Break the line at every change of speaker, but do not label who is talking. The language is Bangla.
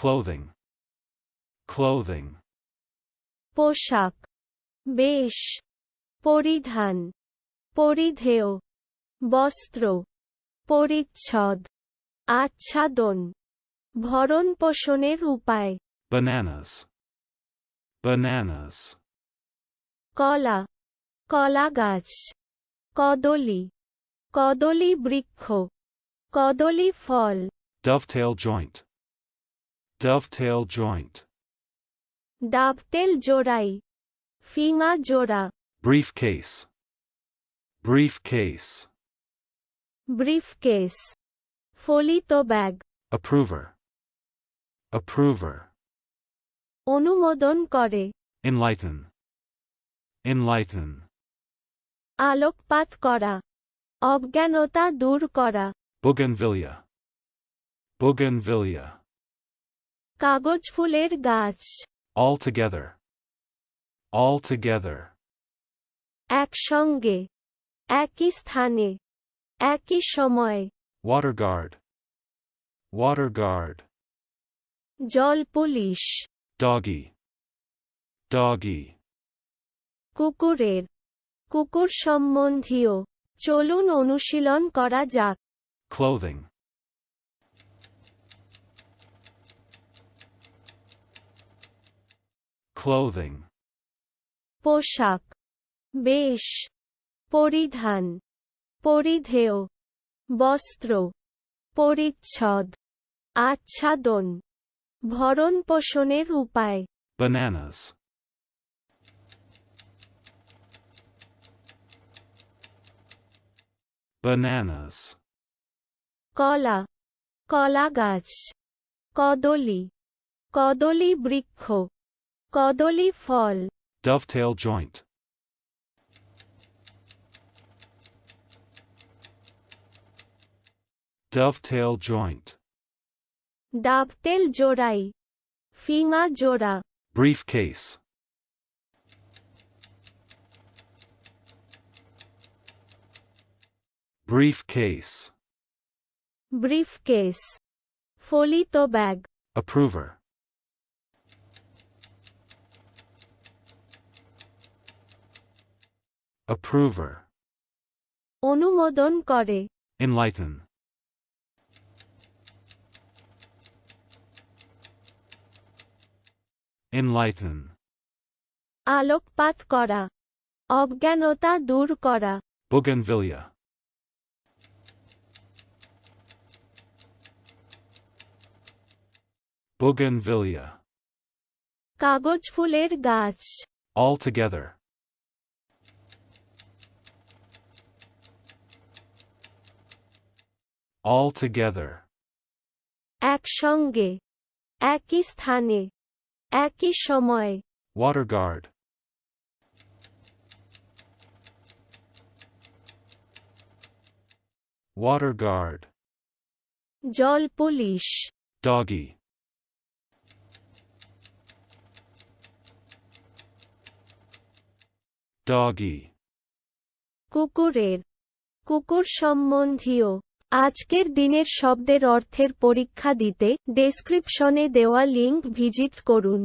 clothing, clothing.
পোশাক, বেশ, পরিধান, পরিধেয়, বস্ত্র, পরিচ্ছদ, আচ্ছাদন, ভরণপোষণের উপায়।
Bananas, bananas.
কলা, কলা গাছ, কদলী, কদলী বৃক্ষ, কদলী ফল।
Dovetail joint, dovetail joint.
ডাবটেল জোড়াই, ফিঙা জোড়া।
Briefcase, briefcase.
ব্রিফকেস, ফলিত ব্যাগ।
Approver, approver.
অনুমোদন করে,
Enlighten, enlighten.
আলোকপাত করা, অজ্ঞানতা দূর করা।
Bougainvillea, bougainvillea.
কাগজ ফুলের গাছ,
All together, all together.
একসঙ্গে, একই স্থানে, একই সময়ে।
Water guard, water guard.
জল পুলিশ,
Doggy, doggy.
কুকুরের, কুকুর সম্বন্ধীয়। চলুন অনুশীলন করা যাক।
Clothing, clothing.
পোশাক, বেশ, পরিধান, পরিধেয়, বস্ত্র, পরিচ্ছদ, আচ্ছাদন, ভরণপোষণের উপায়।
Bananas, bananas.
কলা, কলা গাছ, কদলী, কদলী বৃক্ষ, কদলী ফল।
Dovetail joint, dovetail joint.
ডাবটেল জোড়াই, ফিঙা জোড়া।
Briefcase, briefcase.
ব্রিফকেস, ফলিত ব্যাগ।
Approver, approver.
অনুমোদন করে,
Enlighten, enlighten.
আলোকপাত করা, অজ্ঞানতা দূর করা।
Bougainvillea, bougainvillea.
কাগজ ফুলের গাছ,
All together, all together.
একসঙ্গে, একই স্থানে, একই সময়ে।
Water guard, water guard.
জল পুলিশ,
Doggy, doggy.
কুকুরের, কুকুর সম্বন্ধীয়। আজকের দিনের শব্দের অর্থের পরীক্ষা দিতে ডেসক্রিপশনে দেওয়া লিংক ভিজিট করুন।